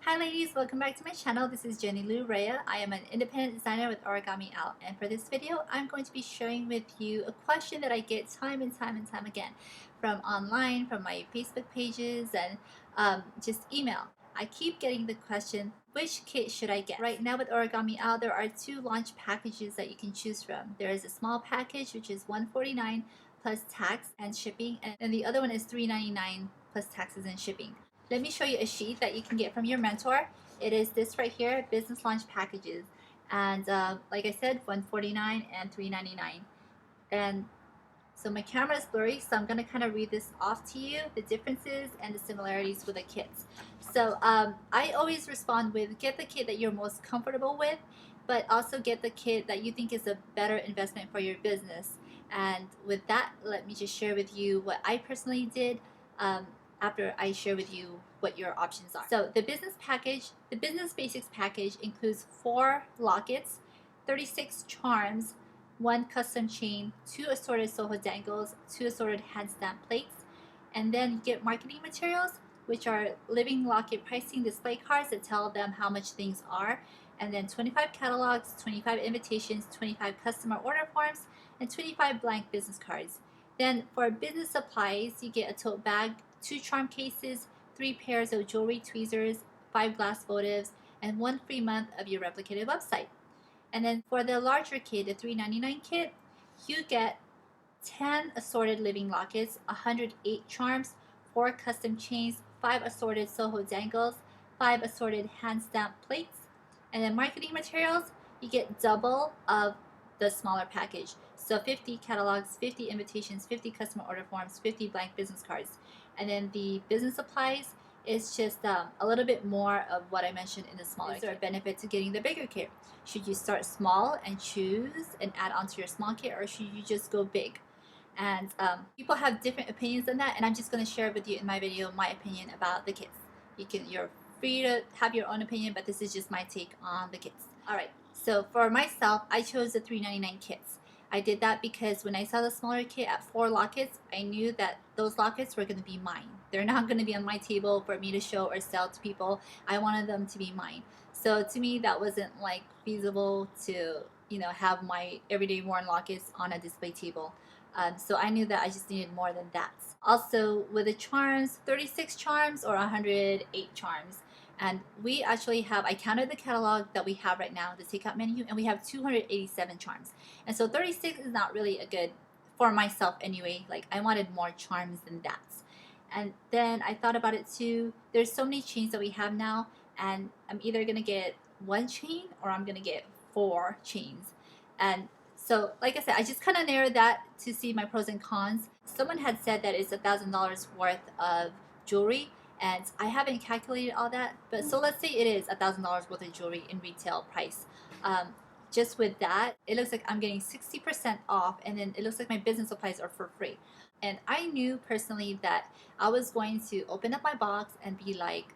Hi ladies, welcome back to my channel. This is Jenny Lou Rhea. I am an independent designer with Origami Out, and for this video I'm going to be sharing with you a question that I get time and time again from online, from my Facebook pages, and just email. I keep getting the question, which kit should I get? Right now with Origami Out there are two launch packages that you can choose from. There is a small package which is $149 plus tax and shipping, and the other one is $399 plus taxes and shipping. Let me show you a sheet that you can get from your mentor. It is this right here, business launch packages, and like I said, $149 and $399. And so my camera is blurry, so I'm gonna kind of read this off to you, the differences and the similarities with the kits. So I always respond with get the kit that you're most comfortable with, but also get the kit that you think is a better investment for your business. And with that, let me just share with you what I personally did after I share with you what your options are. So the business package, the business basics package includes 4 lockets, 36 charms, 1 custom chain, 2 assorted Soho dangles, 2 assorted hand stamp plates, and then you get marketing materials, which are living locket pricing display cards that tell them how much things are, and then 25 catalogs, 25 invitations, 25 customer order forms, and 25 blank business cards. Then for business supplies, you get a tote bag, 2 charm cases, 3 pairs of jewelry tweezers, 5 glass votives, and 1 free month of your replicated website. And then for the larger kit, the $399 kit, you get 10 assorted living lockets, 108 charms, 4 custom chains, 5 assorted Soho dangles, 5 assorted hand stamp plates, and then marketing materials, you get double of the smaller package. So 50 catalogs, 50 invitations, 50 customer order forms, 50 blank business cards. And then the business supplies is just a little bit more of what I mentioned in the smaller kit. Is there a benefit to getting the bigger kit? Should you start small and choose and add on to your small kit, or should you just go big? And people have different opinions on that, and I'm just going to share with you in my video my opinion about the kits. You're free to have your own opinion, but this is just my take on the kits. Alright, so for myself, I chose the $399 kits. I did that because when I saw the smaller kit at 4 lockets, I knew that those lockets were going to be mine. They're not going to be on my table for me to show or sell to people. I wanted them to be mine. So to me, that wasn't like feasible to, have my everyday worn lockets on a display table. So I knew that I just needed more than that. Also, with the charms, 36 charms or 108 charms. And we actually have, I counted the catalog that we have right now, the takeout menu, and we have 287 charms. And so 36 is not really a good, for myself anyway, like I wanted more charms than that. And then I thought about it too, there's so many chains that we have now, and I'm either gonna get 1 chain or I'm gonna get 4 chains. And so, like I said, I just kind of narrowed that to see my pros and cons. Someone had said that it's $1,000 worth of jewelry, and I haven't calculated all that, but so let's say it is $1,000 worth of jewelry in retail price. Just with that, it looks like I'm getting 60% off, and then it looks like my business supplies are for free. And I knew personally that I was going to open up my box and be like,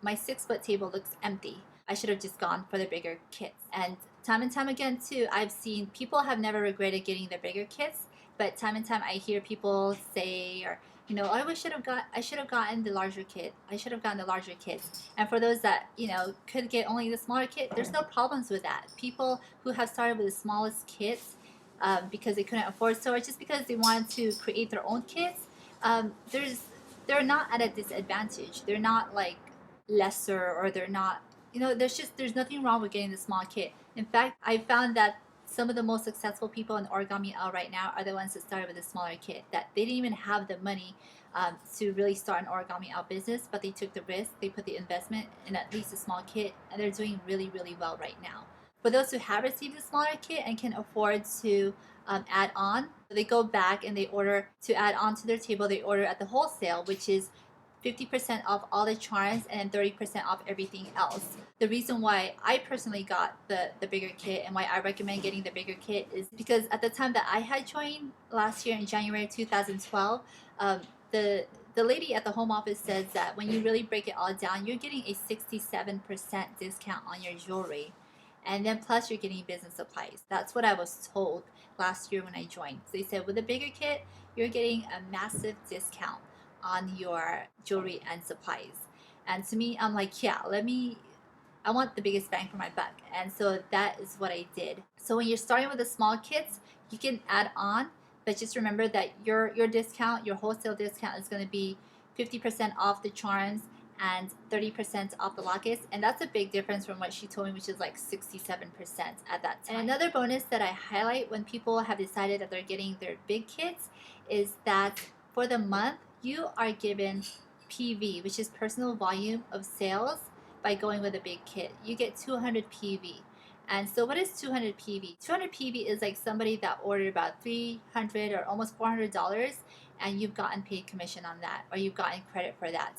my 6-foot table looks empty. I should have just gone for the bigger kits. And time again too, I've seen people have never regretted getting the bigger kits, but time and time I hear people say, or I should have gotten the larger kit. I should have gotten the larger kit. And for those that could get only the smaller kit, there's no problems with that. People who have started with the smallest kits because they couldn't afford so, or just because they wanted to create their own kits, they're not at a disadvantage. They're not like lesser, or they're not. There's nothing wrong with getting the small kit. In fact, I found that some of the most successful people in Origami Out right now are the ones that started with a smaller kit, that they didn't even have the money to really start an Origami Out business, but they took the risk, they put the investment in at least a small kit, and they're doing really, really well right now. For those who have received a smaller kit and can afford to add on, they go back and they order to add on to their table, they order at the wholesale, which is 50% off all the charms and 30% off everything else. The reason why I personally got the bigger kit and why I recommend getting the bigger kit is because at the time that I had joined last year in January 2012, the lady at the home office says that when you really break it all down, you're getting a 67% discount on your jewelry. And then plus you're getting business supplies. That's what I was told last year when I joined. So they said with a bigger kit, you're getting a massive discount on your jewelry and supplies. And to me, I'm like, yeah, I want the biggest bang for my buck. And so that is what I did. So when you're starting with the small kits, you can add on, but just remember that your discount, your wholesale discount is going to be 50% off the charms and 30% off the lockets. And that's a big difference from what she told me, which is like 67% at that time. And another bonus that I highlight when people have decided that they're getting their big kits is that for the month, you are given PV, which is personal volume of sales, by going with a big kit. You get 200 PV. And so what is 200 PV? 200 PV is like somebody that ordered about $300 or almost $400 and you've gotten paid commission on that, or you've gotten credit for that.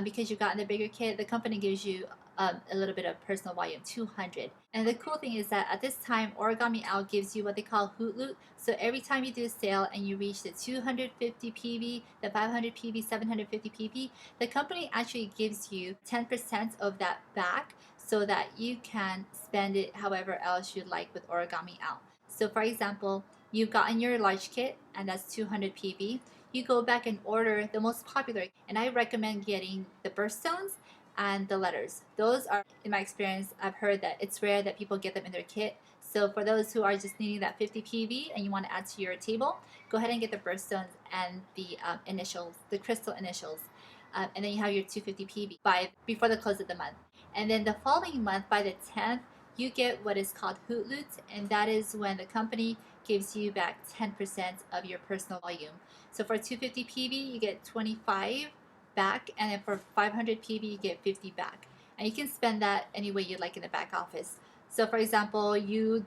Because you've gotten the bigger kit, the company gives you a little bit of personal volume, 200. And the cool thing is that at this time, Origami Owl gives you what they call hoot loot. So every time you do a sale and you reach the 250 PV, the 500 PV, 750 PV, the company actually gives you 10% of that back so that you can spend it however else you'd like with Origami Owl. So for example, you've gotten your large kit and that's 200 PV. You go back and order the most popular, and I recommend getting the birthstones and the letters. Those are, in my experience, I've heard that it's rare that people get them in their kit. So for those who are just needing that 50 PV and you want to add to your table, go ahead and get the birthstones and the initials, the crystal initials. And then you have your 250 PV before the close of the month. And then the following month, by the 10th, you get what is called hoot loot, and that is when the company gives you back 10% of your personal volume. So for 250 PV, you get 25 back, and then for 500 PV, you get 50 back. And you can spend that any way you like in the back office. So for example, you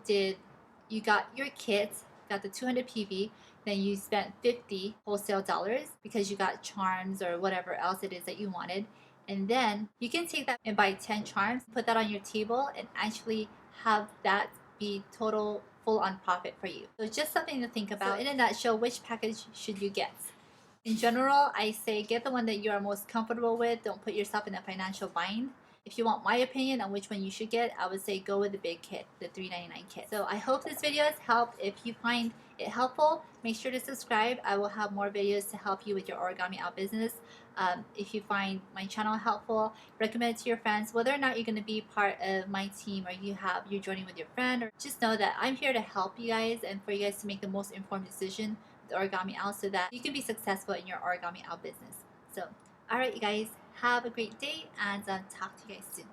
got your kit, got the 200 PV, then you spent 50 wholesale dollars because you got charms or whatever else it is that you wanted. And then you can take that and buy 10 charms, put that on your table, and actually have that be total full-on profit for you. So just something to think about. So in a nutshell, which package should you get? In general, I say get the one that you are most comfortable with. Don't put yourself in a financial bind. If you want my opinion on which one you should get, I would say go with the big kit, the $3.99 kit. So I hope this video has helped. If you find it helpful, make sure to subscribe. I will have more videos to help you with your Origami Out business. If you find my channel helpful, recommend it to your friends. Whether or not you're going to be part of my team or you're joining with your friend, or just know that I'm here to help you guys and for you guys to make the most informed decision with Origami Out so that you can be successful in your Origami Out business. So, alright you guys, have a great day and talk to you guys soon.